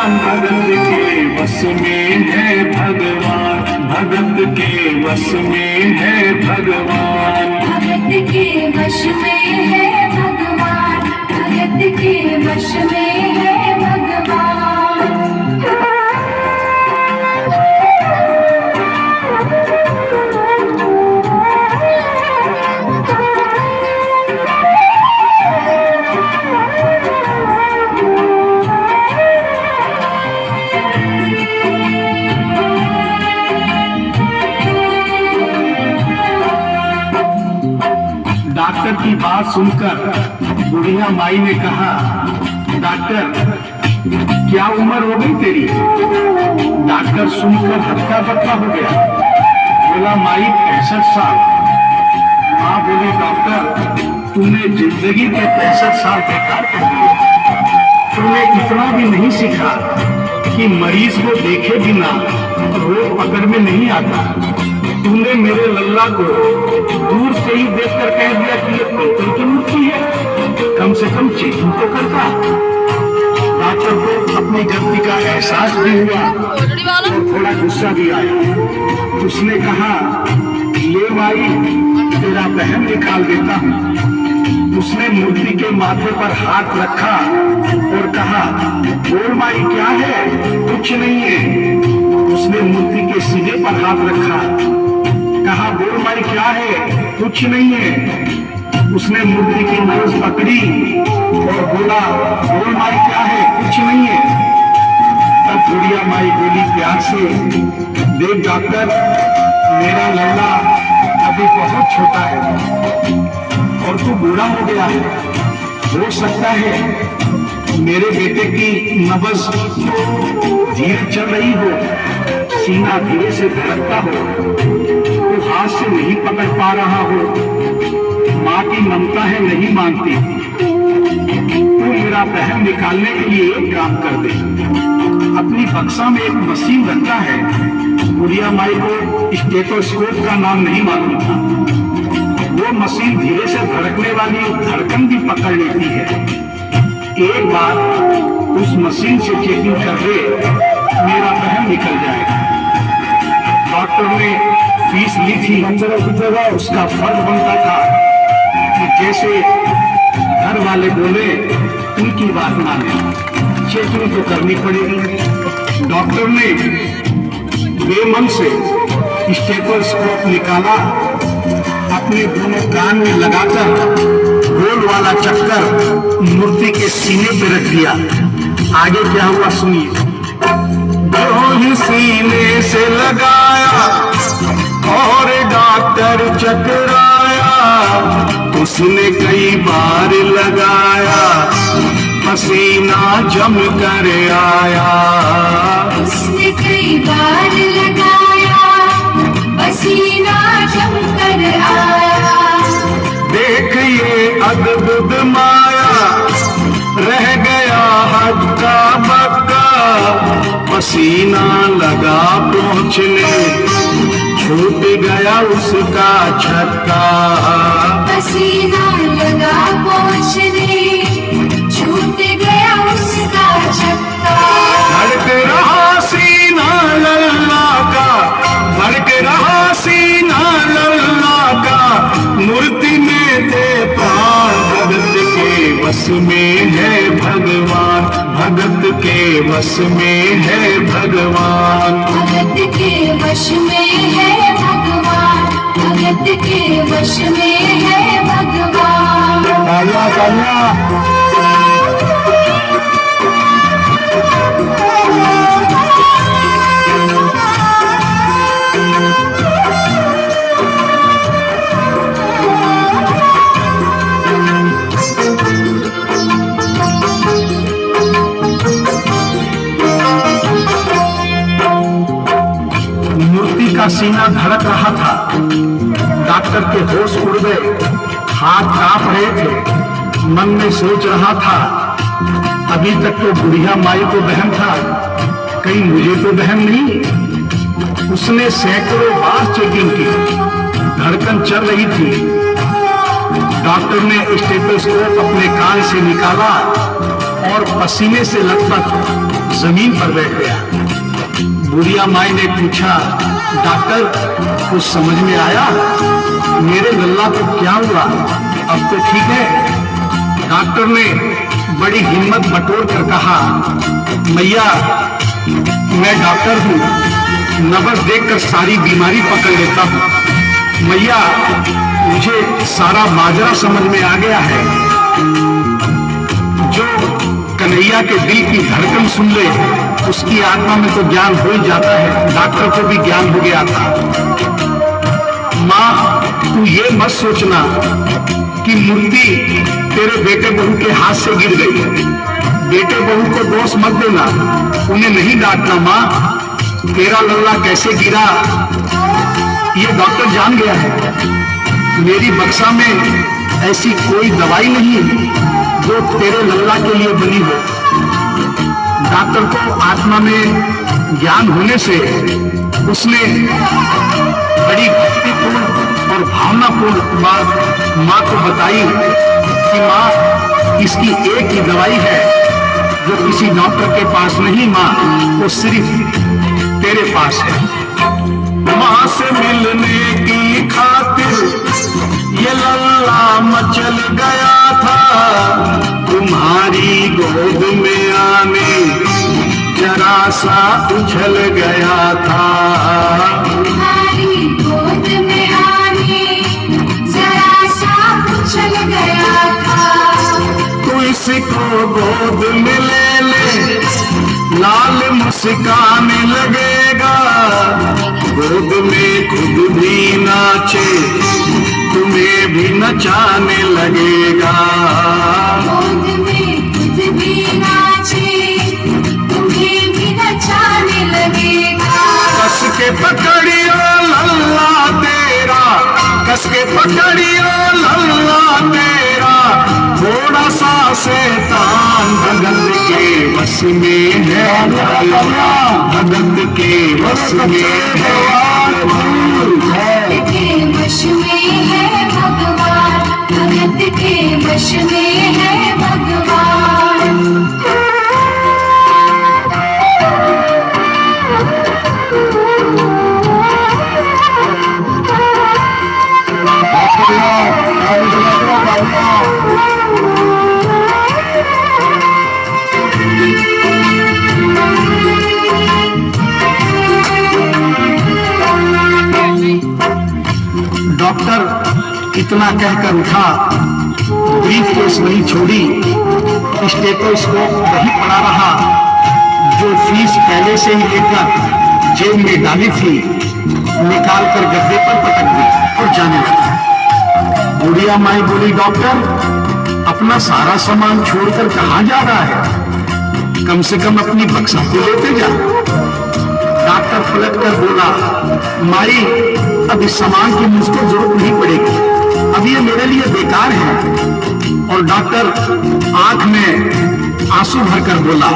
भगत के वश में है भगवान, भगत के वश में है भगवान, भगत के वश में है भगवान, भगत के वश में है भगवान। डॉक्टर की बात सुनकर बुढ़िया माई ने कहा, डॉक्टर क्या उम्र हो गई तेरी? डॉक्टर सुनकर हक्का बक्का हो गया, बोला माई 65 साल। माँ बोली डॉक्टर तूने जिंदगी के 65 साल बेकार कर दिए, तूने इतना भी नहीं सीखा कि मरीज को देखे बिना रोग पकड़ में नहीं आता। तूने मेरे लल्ला को दूर से ही देखकर कह दिया कि ये पत्थर की मूर्ति है, कम से कम चेकिंग तो करता। डॉक्टर को अपनी गलती का एहसास भी हुआ और थोड़ा गुस्सा भी आया। उसने कहा ले माई तेरा बहन निकाल देता हूँ। उसने मूर्ति के माथे पर हाथ रखा और कहा बोल माई क्या है? कुछ नहीं है। उसने मूर्ति के सीने पर हाथ रखा, कहा बोल माई क्या है? कुछ नहीं है। उसने मूर्ति की नस पकड़ी और बोला बोल माई क्या है? कुछ नहीं है। तब बुढ़िया माई बोली प्यार से, देख डॉक्टर मेरा लल्ला अभी बहुत छोटा है और तू बूढ़ा हो गया है, हो सकता है मेरे बेटे की नब्ज धीरे चल रही हो, सीना धीरे से धड़कता हो, तो हाथ से नहीं पकड़ पा रहा हो, माँ की ममता है नहीं मानती, तू मेरा बहन निकालने के लिए एक काम कर दे। अपनी बक्सा में एक मशीन रखता है, बुढ़िया माई को स्टेथोस्कोप का नाम नहीं मालूम था। वो मशीन धीरे से धड़कने वाली धड़कन भी पकड़ लेती है। एक बार उस मशीन से चेकिंग कर दे, मेरा बहन निकल जाएगा। डॉक्टर ने फीस ली थी, उसका फर्ज बनता था कि जैसे घर वाले बोले उनकी बात माने, चेकिंग तो करनी पड़ेगी। डॉक्टर ने बेमन से स्टेथोस्कोप निकाला, अपने दोनों कान में लगाकर गोल वाला चक्कर मूर्ति के सीने पे रख दिया। आगे क्या हुआ सुनिए। दोनों सीने से लगाया और डॉक्टर चकराया, उसने कई बार लगाया, पसीना जम कर आया। उसने कई बार लगाया, पसीना जम कर आया। देखिए अद्भुत माया, रह गया हक्का बक्का, पसीना लगा पहुँचने, छूट गया उसका छक्का। पसीना लगा पहुँचने, छूट गया उसका छक्का। धड़क रहा सीना लल्ला का, धड़क रहा सीना लल्ला का, मूर्ति में थे प्राण, भगत के वश में है भगवान, भगत के वश में है भगवान, भगत के वश में है भगवान, भगत के वश में है भगवान। तालियां तालियां। मूर्ति का सीना धड़क रहा था। डॉक्टर के होश उड़ गए, हाथ कांप रहे थे। मन में सोच रहा था अभी तक तो बुढ़िया माई को बहन था, कहीं मुझे तो बहन नहीं। उसने सैकड़ों बार चेकिंग की, धड़कन चल रही थी। डॉक्टर ने स्टेथोस्कोप अपने कान से निकाला और पसीने से लथपथ जमीन पर बैठ गया। बुढ़िया माई ने पूछा, डॉक्टर कुछ समझ में आया? मेरे लल्ला को क्या हुआ? अब तो ठीक है? डॉक्टर ने बड़ी हिम्मत बटोर कर कहा, मैया मैं डॉक्टर हूँ, नब्ज देखकर सारी बीमारी पकड़ लेता हूँ। मैया मुझे सारा माजरा समझ में आ गया है। जो कन्हैया के दिल की धड़कन सुन ले उसकी आत्मा में तो ज्ञान हो ही जाता है। डॉक्टर को भी ज्ञान हो गया था। माँ तू ये मत सोचना कि मूर्ति तेरे बेटे बहू के हाथ से गिर गई। बेटे बहू को दोष मत देना, उन्हें नहीं डांटना। माँ तेरा लल्ला कैसे गिरा ये डॉक्टर जान गया है। मेरी बक्सा में ऐसी कोई दवाई नहीं जो तेरे लल्ला के लिए बनी हो। डॉक्टर को आत्मा में ज्ञान होने से उसने बड़ी भक्तिपूर्ण और भावनापूर्ण माँ को बताई कि माँ इसकी एक ही दवाई है जो किसी डॉक्टर के पास नहीं, माँ वो सिर्फ तेरे पास है। माँ से मिलने की खातिर ये लल्ला मचल गया था, तुम्हारी गोद में आने जरा सा उछल गया था। तुम्हारी गोद में आने जरा सा उछल गया था। तू इसको गोद में ले ले, लाल मुस्काने लगेगा। गोद में खुद भी नाचे, तुम्हें भी नचाने लगेगा। गोद में खुद भी नाचे, तुम्हें भी नचाने लगेगा। कस के पकड़ियो लल्ला तेरा, कस के पकड़ियो लल्ला तेरा, थोड़ा सा शैतान भगत के बस में है। भगत के बस में है, भगत के वश में है भगवान, भगत के वश में है भगवान। डॉक्टर इतना कहकर उठा, ब्रीफ केस वही छोड़ी, स्टेथोस्कोप वही पड़ा रहा जो फीस पहले से ही लेकर जेब में डाली थी, निकाल कर गद्दे पर पटक दी और जाने लगा। बुढ़िया माई बोली, डॉक्टर अपना सारा सामान छोड़कर कहाँ जा रहा है? कम से कम अपनी बक्सा तो लेते जा। डॉक्टर पलट कर बोला, माई अब इस सामान की मुझको जरूरत नहीं पड़ेगी, अब ये मेरे लिए बेकार है। और डॉक्टर आंख में आंसू भरकर बोला,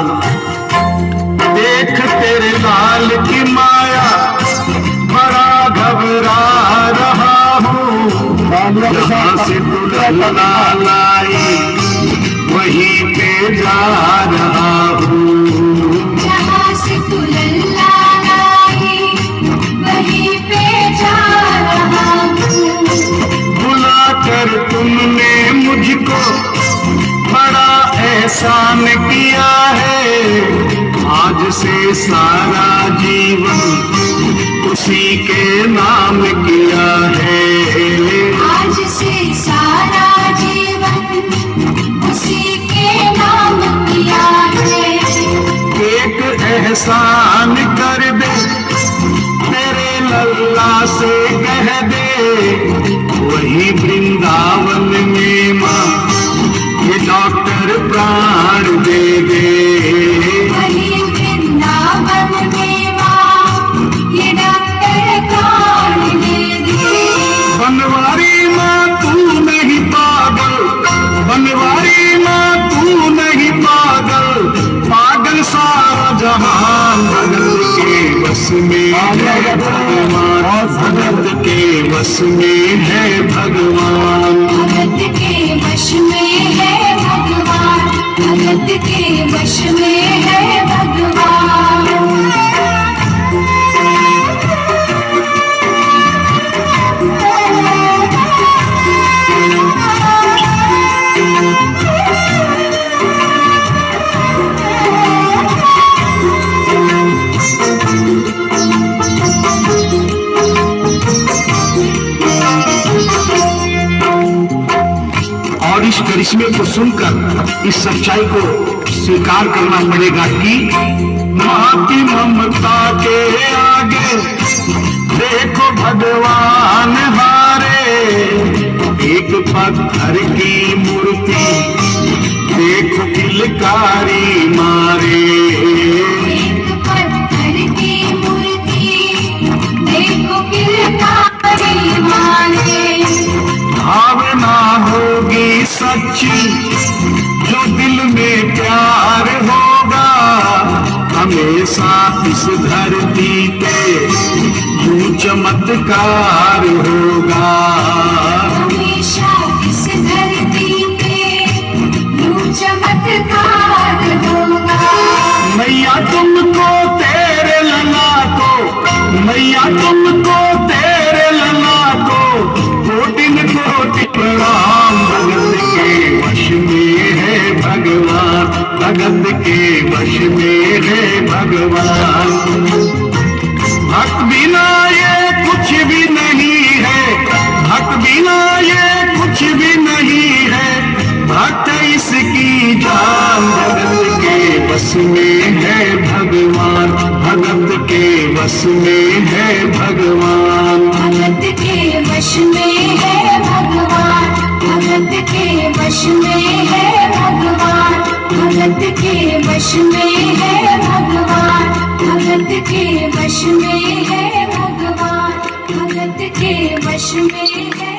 देख तेरे लाल की माया, बड़ा घबरा रहा हूँ। जहाँ से तू लल्ला लाई वहीं पे जा रहा हूँ। जहाँ से तू लल्ला लाई वहीं पे जा रहा हूँ। बुला कर तुमने मुझको बड़ा एहसान किया है, आज से सारा जीवन उसी के नाम किया है। आज से सारा जीवन उसी के नाम किया है। एक एहसान कर दे, तेरे लल्ला से कह दे, वही वृंदावन में माँ ये डॉक्टर प्राण दे दे। वही वृंदावन में माँ ये डॉक्टर प्राण दे दे। बनवारी माँ तू नहीं पागल, बनवारी माँ तू नहीं पागल, पागल सारा जहान भगत के बस में है भगवान। भगत के बस में है भगवान। भगत के वश में है भगवान, भगत के वश में है भगवान। इसमें तो सुनकर इस सच्चाई को स्वीकार करना पड़ेगा कि माँ की ममता के आगे देखो भगवान हारे। एक पत्थर की मूर्ति देखो किलकारी मारे। एक पत्थर की मूर्ति देखो किलकारी मारे। भावना होगी सच्ची जो दिल में प्यार होगा, हमेशा इस धरती पे यूं चमत्कार होगा। हमेशा इस धरती पे यूं चमत्कार होगा। मैया तुमको तेरे लला को, मैया तुमको तेरे लला को कोटिन कोटि प्रणाम। भगत के वश में है भगवान, भगत के वश में है भगवान। भक्त बिना ये कुछ भी नहीं है, भक्त बिना ये कुछ भी नहीं है। भक्त इसकी जान, भगत के वश में है भगवान, भगत के वश में है भगवान। भगत के वश में है भगवान, भगत के वश में है भगवान। भगत के वश में है भगवान, भगत के वश में है भगवान। भगत के वश में है